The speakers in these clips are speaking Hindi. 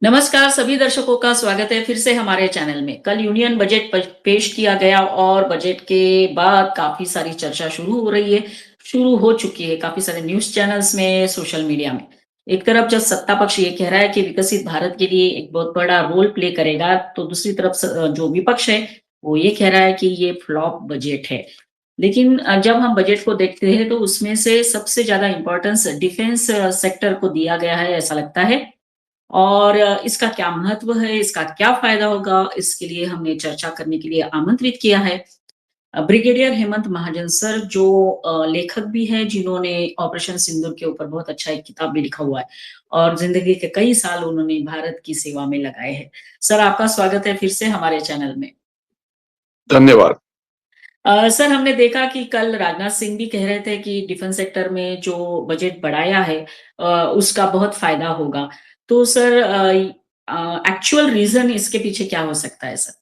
नमस्कार सभी दर्शकों का स्वागत है फिर से हमारे चैनल में। कल यूनियन बजट पेश किया गया और बजट के बाद काफी सारी चर्चा शुरू हो चुकी है काफी सारे न्यूज़ चैनल्स में, सोशल मीडिया में। एक तरफ जब सत्ता पक्ष ये कह रहा है कि विकसित भारत के लिए एक बहुत बड़ा रोल प्ले करेगा, तो दूसरी तरफ जो विपक्ष है वो ये कह रहा है कि ये फ्लॉप बजट है। लेकिन जब हम बजट को देखते हैं तो उसमें से सबसे ज्यादा इम्पोर्टेंस डिफेंस सेक्टर को दिया गया है, ऐसा लगता है। और इसका क्या महत्व है, इसका क्या फ़ायदा होगा, इसके लिए हमने चर्चा करने के लिए आमंत्रित किया है ब्रिगेडियर हेमंत महाजन सर, जो लेखक भी हैं, जिन्होंने ऑपरेशन सिंदूर के ऊपर बहुत अच्छा एक किताब भी लिखा हुआ है और ज़िंदगी के कई साल उन्होंने भारत की सेवा में लगाए हैं। सर, आपका स्वागत है फिर से हमारे चैनल में। धन्यवाद। सर, हमने देखा कि कल राजनाथ सिंह भी कह रहे थे कि डिफेंस सेक्टर में जो बजट बढ़ाया है उसका बहुत फ़ायदा होगा। तो सर एक्चुअल रीज़न इसके पीछे क्या हो सकता है सर?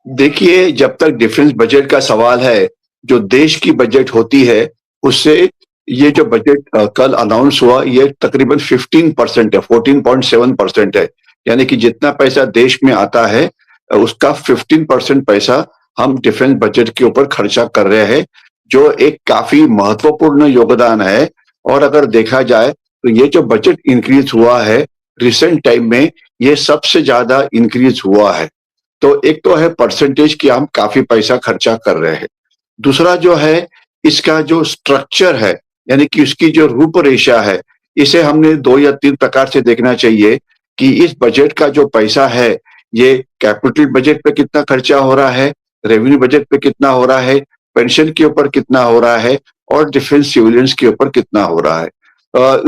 देखिए, जब तक डिफेंस बजट का सवाल है, जो देश की बजट होती है, उससे ये जो बजट कल अनाउंस हुआ, ये तकरीबन 15% है, 14.7% है। यानी कि जितना पैसा देश में आता है उसका 15% पैसा हम डिफेंस बजट के ऊपर खर्चा कर रहे हैं, जो एक काफ़ी महत्वपूर्ण योगदान है। और अगर देखा जाए, तो ये जो बजट इंक्रीज़ हुआ है, रिसेंट टाइम में ये सबसे ज़्यादा इंक्रीज़ हुआ है। तो एक तो है परसेंटेज कि हम काफ़ी पैसा खर्चा कर रहे हैं। दूसरा जो है, इसका जो स्ट्रक्चर है, यानी कि उसकी जो रूपरेखा है, इसे हमने 2 या 3 प्रकार से देखना चाहिए कि इस बजट का जो पैसा है, ये कैपिटल बजट पे कितना खर्चा हो रहा है, रेवेन्यू बजट पे कितना हो रहा है, पेंशन के ऊपर कितना हो रहा है और डिफेंस सिविलियंस के ऊपर कितना हो रहा है।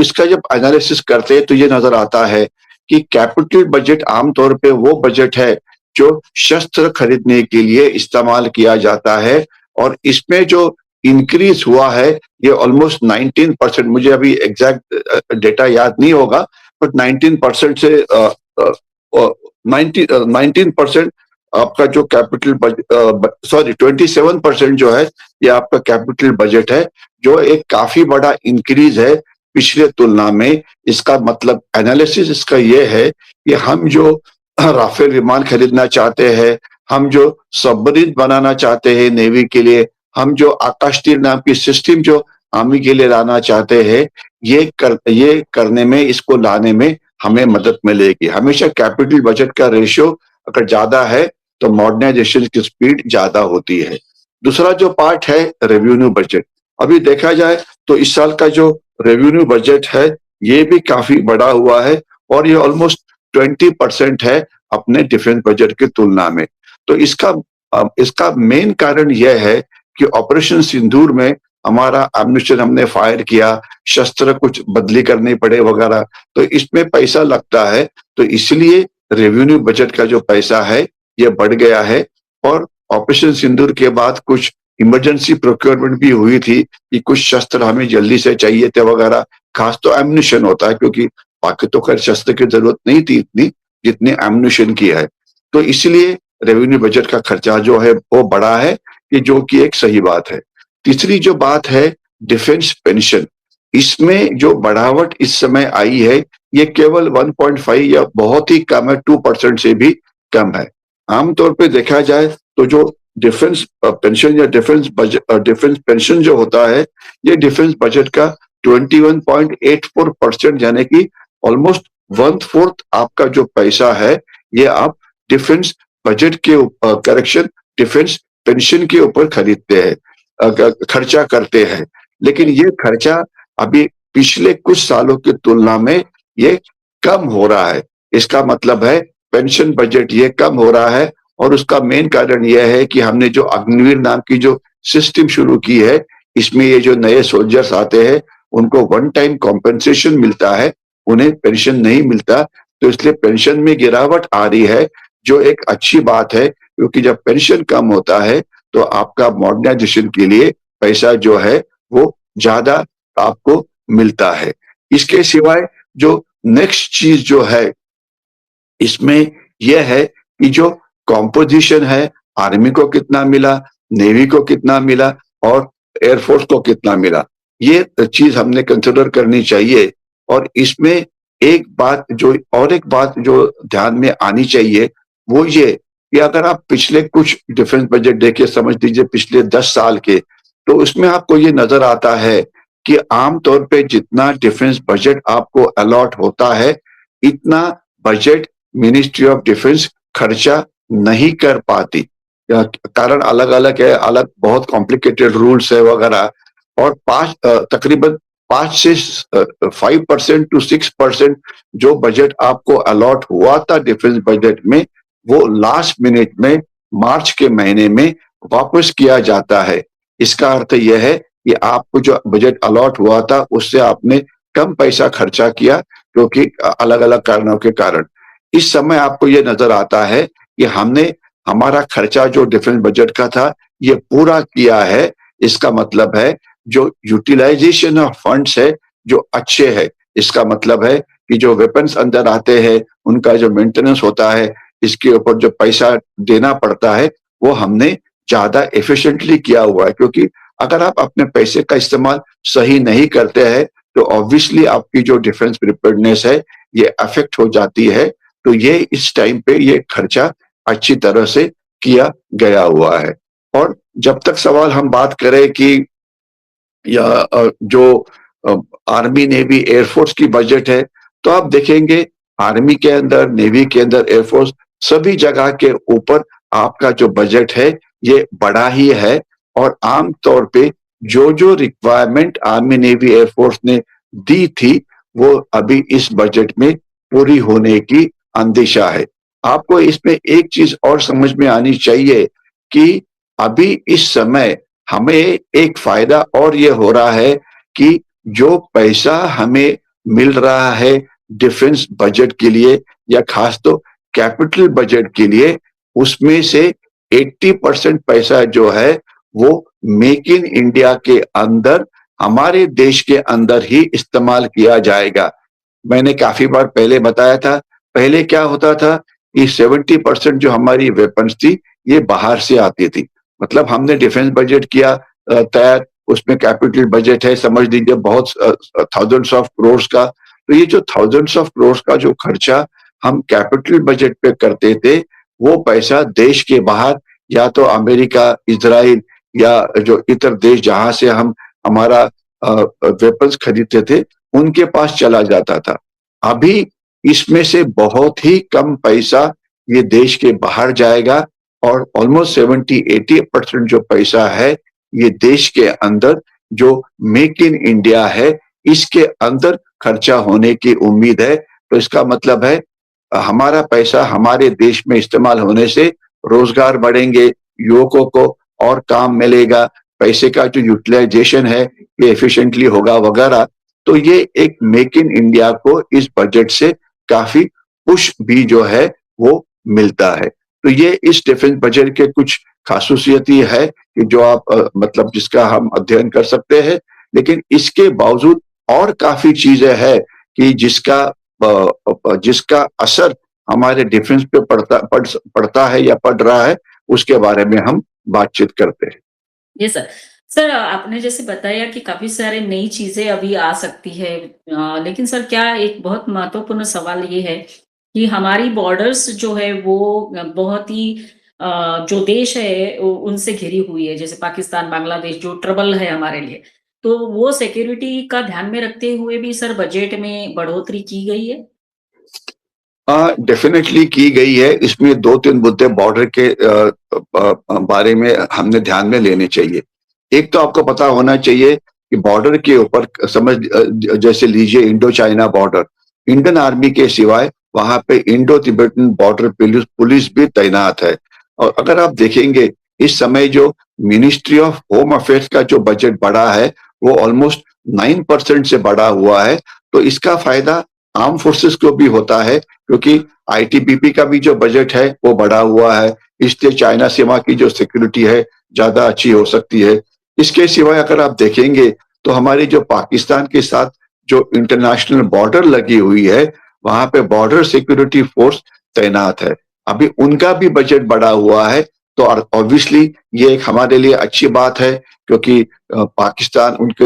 इसका जब एनालिसिस करते हैं तो ये नज़र आता है कि कैपिटल बजट आम तौर पे वो बजट है जो शस्त्र खरीदने के लिए इस्तेमाल किया जाता है, और इसमें जो इंक्रीज हुआ है, ये ऑलमोस्ट 19%, मुझे अभी एग्जैक्ट डेटा याद नहीं होगा, बट 19% से 19% आपका जो कैपिटल बजट, सॉरी 27% जो है, ये आपका कैपिटल बजट है, जो एक काफी बड़ा इंक्रीज है पिछले तुलना में। इसका मतलब एनालिसिस इसका ये है कि हम जो राफेल विमान खरीदना चाहते हैं, हम जो सबमरीन बनाना चाहते हैं नेवी के लिए, हम जो आकाश तीर नाम की सिस्टम जो आर्मी के लिए लाना चाहते हैं, ये करने में, इसको लाने में हमें मदद मिलेगी। हमेशा कैपिटल बजट का रेशियो अगर ज्यादा है तो मॉडर्नाइजेशन की स्पीड ज्यादा होती है। दूसरा जो पार्ट है, रेवेन्यू बजट। अभी देखा जाए तो इस साल का जो रेवेन्यू बजट है, ये भी काफी बड़ा हुआ है और ये ऑलमोस्ट 20% है अपने डिफेंस बजट की तुलना में। तो इसका मेन कारण यह है कि ऑपरेशन सिंदूर में हमारा एम्यूनिशन हमने फायर किया, शस्त्र कुछ बदली करनी पड़े वगैरह, तो इसमें पैसा लगता है। तो इसलिए रेवेन्यू बजट का जो पैसा है, ये बढ़ गया है। और ऑपरेशन सिंदूर के बाद कुछ इमरजेंसी प्रोक्योरमेंट भी हुई थी कि कुछ शस्त्र हमें जल्दी से चाहिए थे वगैरह, खास तो एम्यूनिशन होता है, क्योंकि बाकी तो खैर शस्त्र की जरूरत नहीं थी इतनी जितनी एम्यूनिशन की है। तो इसलिए रेवेन्यू बजट का खर्चा जो है वो बढ़ा है, कि जो कि एक सही बात है। तीसरी जो बात है, डिफेंस पेंशन, इसमें जो बढ़ावट इस समय आई है, ये केवल 1.5 या बहुत ही कम है, 2% से भी कम है। आमतौर पे देखा जाए तो जो डिफेंस पेंशन या डिफेंस पेंशन जो होता है, ये डिफेंस बजट का 21.84%, यानी कि ऑलमोस्ट 1/4 आपका जो पैसा है, ये आप डिफेंस बजट के करेक्शन डिफेंस पेंशन के ऊपर खरीदते हैं, खर्चा करते हैं। लेकिन ये खर्चा अभी पिछले कुछ सालों की तुलना में ये कम हो रहा है। इसका मतलब है पेंशन बजट ये कम हो रहा है, और उसका मेन कारण यह है कि हमने जो अग्निवीर नाम की जो सिस्टम शुरू की है, इसमें ये जो नए सोल्जर्स आते हैं, उनको वन टाइम कॉम्पेंसेशन मिलता है, उन्हें पेंशन नहीं मिलता। तो इसलिए पेंशन में गिरावट आ रही है, जो एक अच्छी बात है, क्योंकि जब पेंशन कम होता है तो आपका मॉडर्नाइजेशन के लिए पैसा जो है वो ज्यादा आपको मिलता है। इसके सिवाय जो नेक्स्ट चीज जो है इसमें यह है कि जो कॉम्पोजिशन है, आर्मी को कितना मिला, नेवी को कितना मिला और एयरफोर्स को कितना मिला, ये चीज हमने कंसिडर करनी चाहिए। और इसमें एक बात जो ध्यान में आनी चाहिए, वो ये कि अगर आप पिछले कुछ डिफेंस बजट देखिए, समझ लीजिए पिछले 10 साल के, तो उसमें आपको ये नज़र आता है कि आम तौर पे जितना डिफेंस बजट आपको अलॉट होता है, इतना बजट मिनिस्ट्री ऑफ डिफेंस खर्चा नहीं कर पाती। कारण अलग-अलग है, अलग बहुत कॉम्प्लिकेटेड रूल्स है वगैरह, और तकरीबन 5 से 5% टू 6% जो बजट आपको अलॉट हुआ था डिफेंस बजट में, वो लास्ट मिनट में मार्च के महीने में वापस किया जाता है। इसका अर्थ यह है कि आपको जो बजट अलॉट हुआ था, उससे आपने कम पैसा खर्चा किया, क्योंकि अलग-अलग कारणों के कारण। इस समय आपको ये नज़र आता है कि हमने हमारा खर्चा जो डिफेंस बजट का था, ये पूरा किया है। इसका मतलब है जो यूटिलाइजेशन ऑफ फंड्स है, जो अच्छे है। इसका मतलब है कि जो वेपन्स अंदर आते हैं, उनका जो मेंटेनेंस होता है, इसके ऊपर जो पैसा देना पड़ता है, वो हमने ज़्यादा एफिशिएंटली किया हुआ है। क्योंकि अगर आप अपने पैसे का इस्तेमाल सही नहीं करते हैं, तो ऑब्वियसली आपकी जो डिफेंस प्रिपेयर्डनेस है, ये अफेक्ट हो जाती है। तो ये इस टाइम पे ये खर्चा अच्छी तरह से किया गया हुआ है। और जब तक सवाल हम बात करें कि या जो अ, आर्मी, नेवी, एयरफोर्स की बजट है, तो आप देखेंगे आर्मी के अंदर, नेवी के अंदर, एयरफोर्स, सभी जगह के ऊपर आपका जो बजट है, ये बड़ा ही है। और आम तौर पे जो रिक्वायरमेंट आर्मी, नेवी, एयरफोर्स ने दी थी, वो अभी इस बजट में पूरी होने की अंदेशा है। आपको इसमें एक चीज़ और समझ में आनी चाहिए कि अभी इस समय हमें एक फ़ायदा और ये हो रहा है कि जो पैसा हमें मिल रहा है डिफेंस बजट के लिए, या खास तो कैपिटल बजट के लिए, उसमें से 80% पैसा जो है, वो मेक इन इंडिया के अंदर, हमारे देश के अंदर ही इस्तेमाल किया जाएगा। मैंने काफ़ी बार पहले बताया था, पहले क्या होता था कि 70% जो हमारी वेपन्स थी, ये बाहर से आती थी। मतलब हमने डिफेंस बजट किया तैयार, उसमें कैपिटल बजट है, समझ लीजिए बहुत थाउज़ेंड्स ऑफ करोड़्स का। तो ये जो थाउज़ेंड्स ऑफ करोड़्स का जो खर्चा हम कैपिटल बजट पे करते थे, वो पैसा देश के बाहर, या तो अमेरिका, इज़राइल, या जो इतर देश जहाँ से हम हमारा वेपन्स खरीदते थे, उनके पास चला जाता था। अभी इसमें से बहुत ही कम पैसा ये देश के बाहर जाएगा, और ऑलमोस्ट 70-80% जो पैसा है, ये देश के अंदर जो मेक इन इंडिया है, इसके अंदर खर्चा होने की उम्मीद है। तो इसका मतलब है हमारा पैसा हमारे देश में इस्तेमाल होने से रोजगार बढ़ेंगे, युवकों को और काम मिलेगा, पैसे का जो यूटिलाइजेशन है, ये एफिशिएंटली होगा वगैरह। तो ये एक मेक इन इंडिया को इस बजट से काफ़ी पुश भी जो है, वो मिलता है। तो ये इस डिफेंस बजट के कुछ खासूसियत ये है कि जो आप मतलब जिसका हम अध्ययन कर सकते हैं, लेकिन इसके बावजूद और काफ़ी चीज़ें हैं कि जिसका असर हमारे डिफेंस पे पड़ता है या पड़ रहा है, उसके बारे में हम बातचीत करते हैं। जी सर। सर, आपने जैसे बताया कि काफ़ी सारे नई चीज़ें अभी आ सकती है, लेकिन सर क्या एक बहुत महत्वपूर्ण सवाल ये है कि हमारी बॉर्डर्स जो है वो बहुत ही जो देश है उनसे घिरी हुई है, जैसे पाकिस्तान, बांग्लादेश जो ट्रबल है हमारे लिए। तो वो सिक्योरिटी का ध्यान में रखते हुए भी सर बजट में बढ़ोतरी की गई है? डेफ़िनेटली की गई है। इसमें 2-3 मुद्दे बॉर्डर के बारे में हमने ध्यान में लेने चाहिए। एक तो आपको पता होना चाहिए कि बॉर्डर के ऊपर जैसे लीजिए Indo China border, Indian army के सिवाय वहाँ पे Indo Tibetan border police police भी तैनात है। और अगर आप देखेंगे, इस समय जो मिनिस्ट्री ऑफ होम अफेयर्स का जो बजट बढ़ा है, वो ऑलमोस्ट 9% से बढ़ा हुआ है। तो इसका फ़ायदा आर्म फोर्सेस को भी होता है, क्योंकि आईटीबीपी का भी जो बजट है, वो बढ़ा हुआ है। इसलिए चाइना सीमा की जो सिक्योरिटी है, ज़्यादा अच्छी हो सकती है। इसके सिवाय अगर आप देखेंगे, तो हमारी जो पाकिस्तान के साथ जो इंटरनेशनल बॉर्डर लगी हुई है, वहाँ पे बॉर्डर सिक्योरिटी फोर्स तैनात है। अभी उनका भी बजट बढ़ा हुआ है, तो ऑब्वियसली ये एक हमारे लिए अच्छी बात है, क्योंकि पाकिस्तान उनके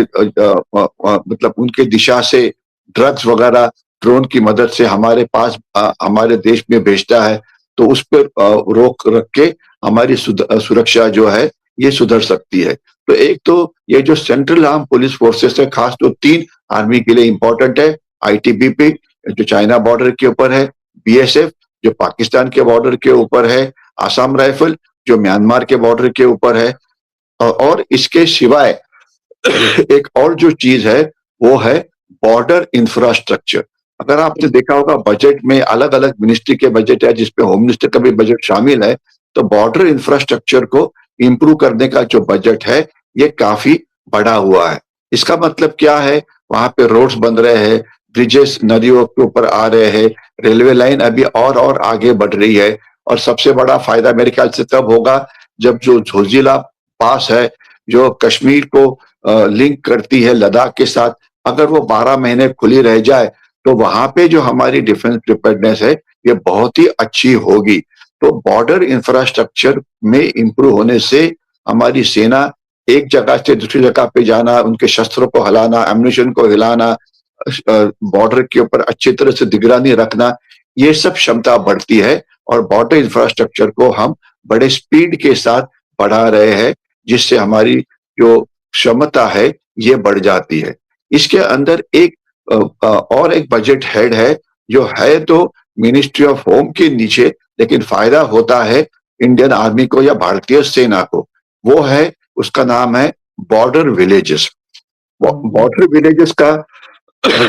मतलब उनके दिशा से ड्रग्स वगैरह ड्रोन की मदद से हमारे पास हमारे देश में भेजता है, तो उस पे रोक रख के हमारी सुरक्षा जो है ये सुधर सकती है। तो एक तो ये जो सेंट्रल आर्म पुलिस फोर्सेस है, खास तो 3 आर्मी के लिए इम्पोर्टेंट है, आईटीबीपी जो चाइना बॉर्डर के ऊपर है, बीएसएफ जो पाकिस्तान के बॉर्डर के ऊपर है, असम राइफल जो म्यांमार के बॉर्डर के ऊपर है, और इसके सिवाय एक और जो चीज है वो है बॉर्डर इंफ्रास्ट्रक्चर। अगर आपने देखा होगा बजट में अलग-अलग मिनिस्ट्री के बजट है जिसमें होम मिनिस्टर का भी बजट शामिल है, तो बॉर्डर इंफ्रास्ट्रक्चर को इम्प्रूव करने का जो बजट है ये काफी बढ़ा हुआ है। इसका मतलब क्या है? वहां पे रोड्स बन रहे हैं, ब्रिजेस नदियों के ऊपर आ रहे हैं, रेलवे लाइन अभी और आगे बढ़ रही है, और सबसे बड़ा फायदा मेरे ख्याल से तब होगा जब जो झोजिला पास है जो कश्मीर को लिंक करती है लद्दाख के साथ, अगर वो 12 महीने खुली रह जाए तो वहां पे जो हमारी डिफेंस प्रिपेयर्डनेस है ये बहुत ही अच्छी होगी। तो बॉर्डर इंफ्रास्ट्रक्चर में इंप्रूव होने से हमारी सेना एक जगह से दूसरी जगह पे जाना, उनके शस्त्रों को हिलाना, एम्युनिशन को हिलाना, बॉर्डर के ऊपर अच्छी तरह से निगरानी रखना, ये सब क्षमता बढ़ती है, और बॉर्डर इंफ्रास्ट्रक्चर को हम बड़े स्पीड के साथ बढ़ा रहे हैं, जिससे हमारी जो क्षमता है ये बढ़ जाती है। इसके अंदर एक और एक बजट हेड है जो है तो मिनिस्ट्री ऑफ होम के नीचे, लेकिन फायदा होता है इंडियन आर्मी को या भारतीय सेना को। वो है, उसका नाम है बॉर्डर विलेजेस। बॉर्डर विलेजेस का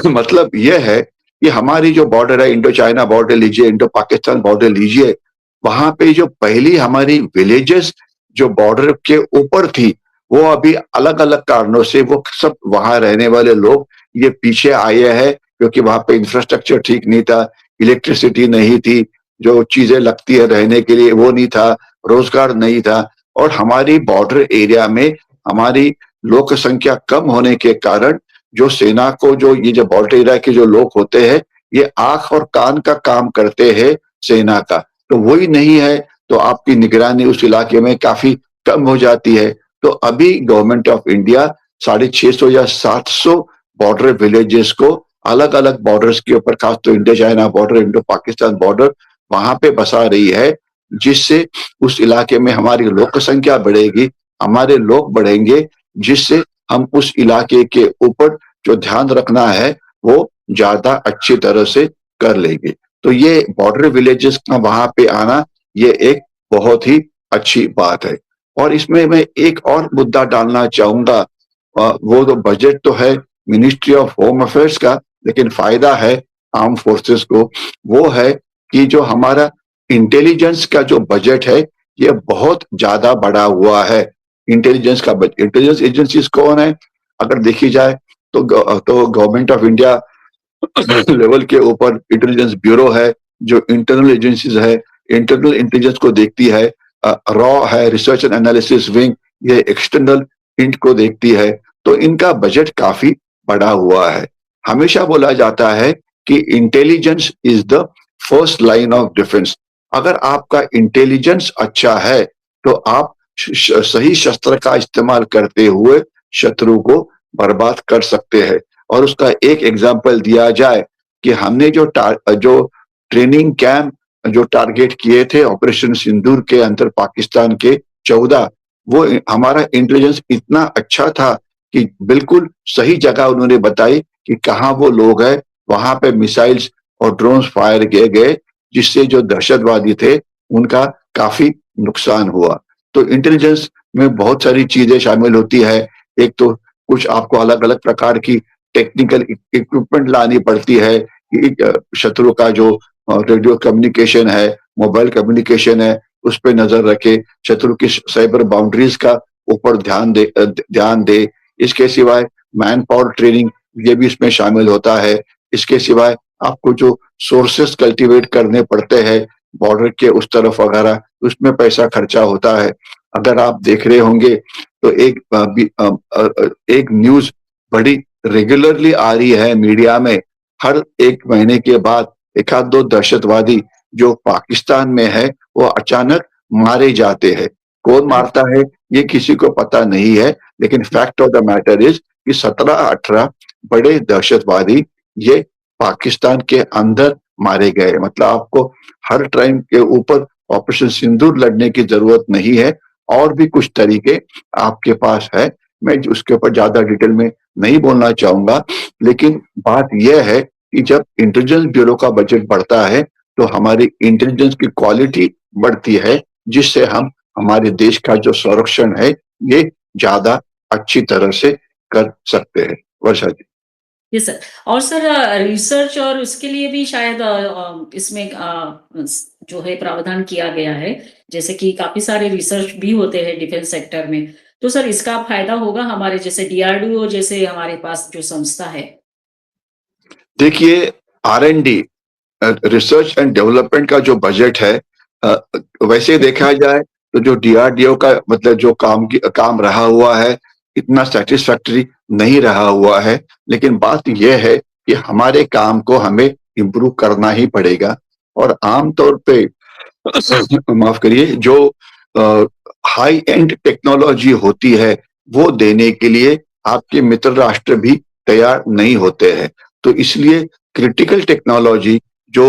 मतलब ये है कि हमारी जो बॉर्डर है, इंडो चाइना बॉर्डर लीजिए, इंडो पाकिस्तान बॉर्डर लीजिए, वहां पे जो पहली हमारी विलेजेस जो बॉर्डर के ऊपर थी, वो अभी अलग-अलग कारणों से वो सब वहां रहने वाले लोग ये पीछे आए हैं, क्योंकि वहां पे इंफ्रास्ट्रक्चर ठीक नहीं था, इलेक्ट्रिसिटी नहीं थी, जो चीजें लगती है रहने के लिए वो नहीं था, रोजगार नहीं था, और हमारी बॉर्डर एरिया में हमारी लोक संख्या कम होने के कारण जो सेना को जो ये जो बॉर्डर एरिया के जो लोग होते हैं, ये आँख और कान का काम करते हैं सेना का। तो वही नहीं है, तो आपकी निगरानी उस इलाके में काफ़ी कम हो जाती है। तो अभी गवर्नमेंट ऑफ इंडिया 650 या 700 बॉर्डर विलेजेस को अलग-अलग बॉर्डर्स के ऊपर, खास तो Indo China border, Indo Pakistan border, वहाँ पे बसा रही है, जिससे उस इलाके में हमारी लोक संख्या बढ़ेगी, हमारे लोग बढ़ेंगे, जिससे हम उस इलाके के ऊपर जो ध्यान रखना है, वो ज़्यादा अच्छी तरह से कर लेंगे। तो ये बॉर्डर विलेजेस का वहाँ पे आना, ये एक बहुत ही अच्छी बात है। और इसमें मैं एक और मुद्दा डालना चाहूँगा, वो तो बजट तो है मिनिस्ट्री ऑफ होम अफेयर्स का, लेकिन फ़ायदा है आर्म फोर्सेस को, वो है कि जो हमारा इंटेलिजेंस का जो बजट है, ये बहुत ज़्यादा बढ़ा हुआ है। इंटेलिजेंस का इंटेलिजेंस एजेंसीज़ कौन है? अगर देखी जाए तो गवर्नमेंट ऑफ इंडिया लेवल के ऊपर इंटेलिजेंस ब्यूरो है, जो इंटरनल एजेंसीज है, इंटरनल इंटेलिजेंस को देखती है, रॉ है, रिसर्च एंड एनालिसिस विंग, ये एक्सटर्नल इंट को देखती है, तो इनका बजट काफी बढ़ा हुआ है। हमेशा बोला जाता है कि intelligence is the first line of defence. अगर आपका इंटेलिजेंस अच्छा है तो आप सही शस्त्र का इस्तेमाल करते हुए शत्रु को बर्बाद कर सकते हैं। और उसका एक एग्जाम्पल दिया जाए कि हमने जो ट्रेनिंग कैंप जो टारगेट किए थे ऑपरेशन सिंदूर के अंदर पाकिस्तान के 14, वो हमारा इंटेलिजेंस इतना अच्छा था कि बिल्कुल सही जगह उन्होंने बताई कि कहाँ वो लोग हैं, वहां पे मिसाइल्स और ड्रोन्स फायर किए गए, जिससे जो दहशतवादी थे उनका काफी नुकसान हुआ। तो इंटेलिजेंस में बहुत सारी चीजें शामिल होती है। एक तो कुछ आपको अलग-अलग प्रकार की टेक्निकल इक्विपमेंट लानी पड़ती है कि शत्रु का जो रेडियो कम्युनिकेशन है, मोबाइल कम्युनिकेशन है, उस पे नजर रखे, शत्रु की साइबर बाउंड्रीज का ऊपर ध्यान दे। इसके सिवाय मैन पावर ट्रेनिंग ये भी इसमें शामिल होता है। इसके सिवाय आपको जो सोर्सेस कल्टीवेट करने पड़ते हैं बॉर्डर के उस तरफ वगैरह, उसमें पैसा खर्चा होता है। अगर आप देख रहे होंगे तो एक न्यूज़ बड़ी रेगुलरली आ रही है मीडिया में, हर 1 महीने के बाद 1 आध 2 दहशतवादी जो पाकिस्तान में है, वो अचानक मारे जाते हैं। कौन मारता है ये किसी को पता नहीं है, लेकिन fact of the matter is कि 17-18 बड़े दहशतवादी ये पाकिस्तान के अंदर मारे गए। मतलब आपको हर टाइम के ऊपर ऑपरेशन सिंदूर लड़ने की जरूरत नहीं है, और भी कुछ तरीके आपके पास है। मैं उसके ऊपर ज्यादा डिटेल में नहीं बोलना चाहूंगा, लेकिन बात यह है कि जब इंटेलिजेंस ब्यूरो का बजट बढ़ता है तो हमारी इंटेलिजेंस की क्वालिटी बढ़ती है, जिससे हम हमारे देश का जो संरक्षण है ये ज्यादा अच्छी तरह से कर सकते हैं। वर्षा जी। जी सर। और सर रिसर्च और उसके लिए भी शायद इसमें जो है प्रावधान किया गया है, जैसे कि काफी सारे रिसर्च भी होते हैं डिफेंस सेक्टर में। तो सर इसका फायदा होगा हमारे जैसे डीआरडीओ जैसे हमारे पास जो संस्था है। देखिए, R&D, रिसर्च एंड डेवलपमेंट का जो बजट है, अ, वैसे देखा जाए तो जो DRDO का मतलब जो काम रहा हुआ है, इतना सेटिस्फैक्टरी नहीं रहा हुआ है। लेकिन बात यह है कि हमारे काम को हमें इम्प्रूव करना ही पड़ेगा, और आम तौर पे माफ करिए, जो हाई एंड टेक्नोलॉजी होती है वो देने के लिए आपके मित्र राष्ट्र भी तैयार नहीं होते हैं। तो इसलिए क्रिटिकल टेक्नोलॉजी जो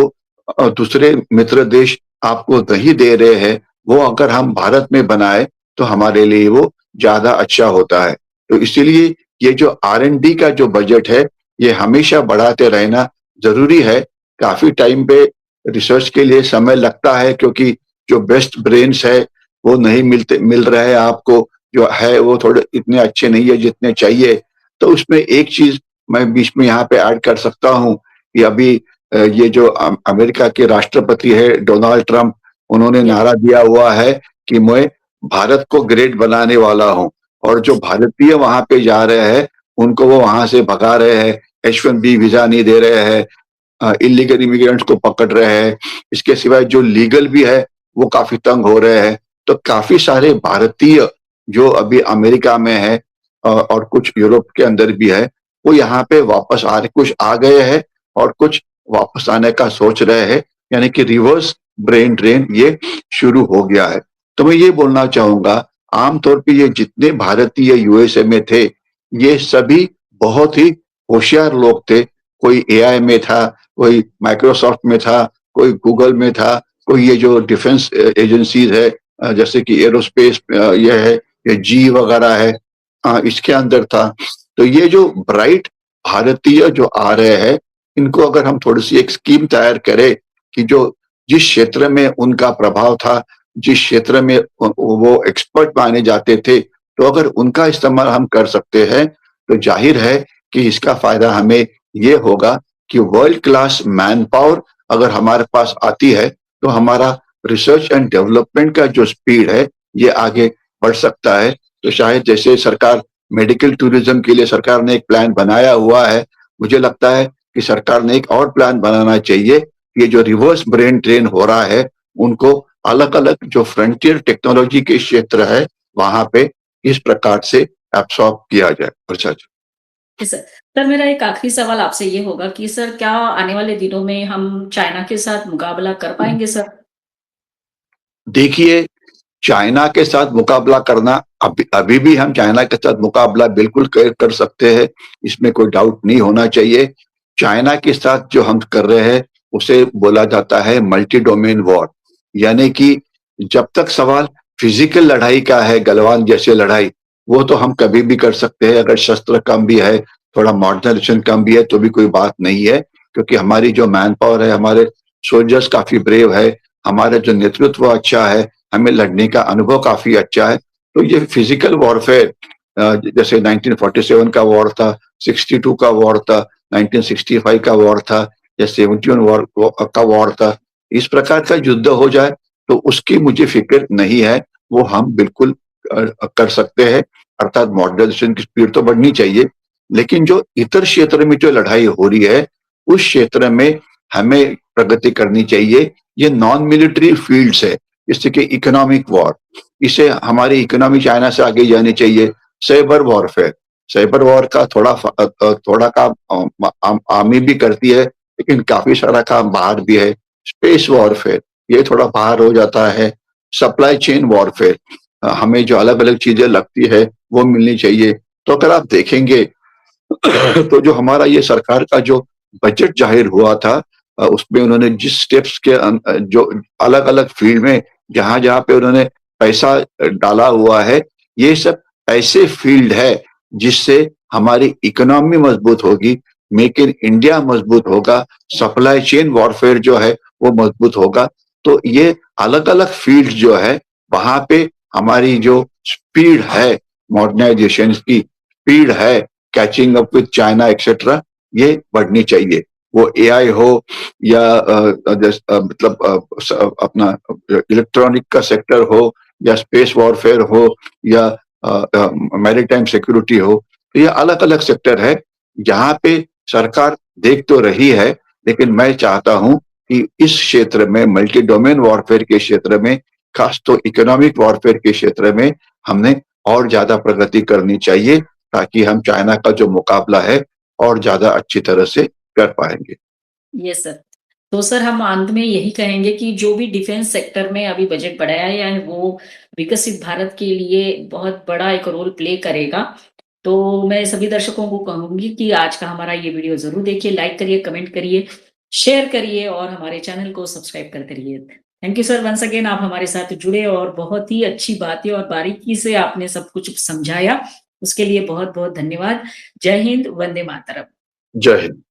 दूसरे मित्र देश आपको नहीं दे रहे हैं, वो अगर हम भारत में बनाए तो हमारे लिए वो ज्यादा अच्छा होता है। तो इसीलिए ये जो R&D का जो बजट है ये हमेशा बढ़ाते रहना जरूरी है। काफी टाइम पे रिसर्च के लिए समय लगता है, क्योंकि जो बेस्ट ब्रेन्स है वो नहीं मिल रहे हैं आपको, जो है वो थोड़े इतने अच्छे नहीं है जितने चाहिए। तो उसमें एक चीज मैं बीच में यहाँ पे ऐड कर सकता हूँ कि अभी ये जो अमेरिका के राष्ट्रपति है डोनाल्ड ट्रंप, उन्होंने जी नारा दिया हुआ है कि मैं भारत को ग्रेट बनाने वाला हूँ, और जो भारतीय वहां पे जा रहे हैं उनको वो वहां से भगा रहे हैं, H1B वीजा नहीं दे रहे हैं, इलीगल इमिग्रेंट्स को पकड़ रहे हैं। इसके सिवाय जो लीगल भी है वो काफी तंग हो रहे हैं। तो काफी सारे भारतीय जो अभी अमेरिका में है और कुछ यूरोप के अंदर भी है, वो यहाँ पे वापस आ रहे, कुछ आ गए हैं और कुछ वापस आने का सोच रहे हैं। यानी कि रिवर्स ब्रेन ड्रेन ये शुरू हो गया है। तो मैं ये बोलना चाहूंगा, आमतौर पे ये जितने भारतीय यूएसए में थे ये सभी बहुत ही होशियार लोग थे। कोई एआई में था, कोई माइक्रोसॉफ्ट में था, कोई गूगल में था, कोई ये जो डिफेंस एजेंसीज है, जैसे कि एरोस्पेस ये है, ये जी वगैरह है, इसके अंदर था। तो ये जो ब्राइट भारतीय जो आ रहे हैं, इनको अगर हम थोड़ी सी एक स्कीम तैयार करें कि जो जिस क्षेत्र में उनका प्रभाव था, जिस क्षेत्र में वो एक्सपर्ट माने जाते थे, तो अगर उनका इस्तेमाल हम कर सकते हैं तो जाहिर है कि इसका फायदा हमें ये होगा कि वर्ल्ड क्लास मैन पावर अगर हमारे पास आती है तो हमारा रिसर्च एंड डेवलपमेंट का जो स्पीड है ये आगे बढ़ सकता है। तो शायद जैसे सरकार मेडिकल टूरिज्म के लिए सरकार ने एक प्लान बनाया हुआ है, मुझे लगता है कि सरकार ने एक और प्लान बनाना चाहिए। ये जो रिवर्स ब्रेन ट्रेन हो रहा है उनको अलग अलग जो फ्रंटियर टेक्नोलॉजी के क्षेत्र है वहां पे इस प्रकार से एब्सॉर्ब किया जाए। अच्छा अच्छा। जी सर। सर मेरा एक आखिरी सवाल आपसे ये होगा कि सर क्या आने वाले दिनों में हम चाइना के साथ मुकाबला कर पाएंगे सर। देखिए, चाइना के साथ मुकाबला करना, अभी अभी भी हम चाइना के साथ मुकाबला बिल्कुल कर सकते हैं, इसमें कोई डाउट नहीं होना चाहिए। चाइना के साथ जो हम कर रहे हैं उसे बोला जाता है मल्टी डोमेन वॉर। यानी कि जब तक सवाल फिजिकल लड़ाई का है, गलवान जैसे लड़ाई, वो तो हम कभी भी कर सकते हैं। अगर शस्त्र कम भी है, थोड़ा मॉडर्नाइजेशन कम भी है तो भी कोई बात नहीं है, क्योंकि हमारी जो मैन पावर है, हमारे सोल्जर्स काफी ब्रेव है, हमारा जो नेतृत्व अच्छा है, हमें लड़ने का अनुभव काफी अच्छा है। तो ये फिजिकल वॉरफेयर, जैसे 1947 का वॉर था, 62 का वॉर था, 1965 का वॉर था, या 71 का वॉर था, इस प्रकार का युद्ध हो जाए तो उसकी मुझे फिक्र नहीं है। वो हम बिल्कुल कर सकते हैं। अर्थात मॉडर्नाइजेशन की स्पीड तो बढ़नी चाहिए, लेकिन जो इतर क्षेत्र में जो लड़ाई हो रही है उस क्षेत्र में हमें प्रगति करनी चाहिए। ये नॉन मिलिट्री फील्ड्स है, जैसे कि इकोनॉमिक वॉर, इसे हमारी इकोनॉमी चाइना से आगे जानी चाहिए। साइबर वॉरफेयर, साइबर वॉर का थोड़ा काम आर्मी भी करती है, लेकिन काफी सारा काम बाहर भी है। स्पेस वॉरफेयर, ये थोड़ा बाहर हो जाता है। सप्लाई चेन वॉरफेयर, हमें जो अलग अलग चीजें लगती है वो मिलनी चाहिए। तो अगर आप देखेंगे तो जो हमारा ये सरकार का जो बजट जाहिर हुआ था उसमें उन्होंने जिस स्टेप्स के जो अलग-अलग फील्ड में जहाँ-जहाँ पे उन्होंने पैसा डाला हुआ है, ये सब ऐसे फील्ड है जिससे हमारी इकोनॉमी मजबूत होगी, मेक इन इंडिया मजबूत होगा, सप्लाई चेन वॉरफेयर जो है वो मजबूत होगा। तो ये अलग-अलग फील्ड जो है वहाँ पे हमारी जो स्पीड है मॉडर्नाइजेशन की, स्पीड है catching up with China etcetera, ये बढ़नी चाहिए। वो एआई हो या मतलब अपना इलेक्ट्रॉनिक का सेक्टर हो या स्पेस वॉरफेयर हो या मैरीटाइम सिक्योरिटी हो, तो ये अलग-अलग सेक्टर है जहाँ पे सरकार देख तो रही है, लेकिन मैं चाहता हूँ कि इस क्षेत्र में मल्टी डोमेन वॉरफेयर के क्षेत्र में, खास तो इकोनॉमिक वॉरफेयर के क्षेत्र में हमने और ज़्यादा प्रगति करनी चाहिए ताकि हम चाइना का जो मुकाबला है और ज़्यादा अच्छी तरह से कर पाएँगे। Yes sir. तो सर हम अंत में यही कहेंगे कि जो भी डिफेंस सेक्टर में अभी बजट बढ़ाया गया है वो विकसित भारत के लिए बहुत बड़ा एक रोल प्ले करेगा। तो मैं सभी दर्शकों को कहूँगी कि आज का हमारा ये वीडियो ज़रूर देखिए, लाइक करिए, कमेंट करिए, शेयर करिए और हमारे चैनल को सब्सक्राइब कर करिए। Thank you sir once again आप हमारे साथ जुड़े और बहुत ही अच्छी बातें और बारीकी से आपने सब कुछ समझाया। उसके लिए बहुत-बहुत धन्यवाद। जय हिंद, वंदे मातरम। जय हिंद।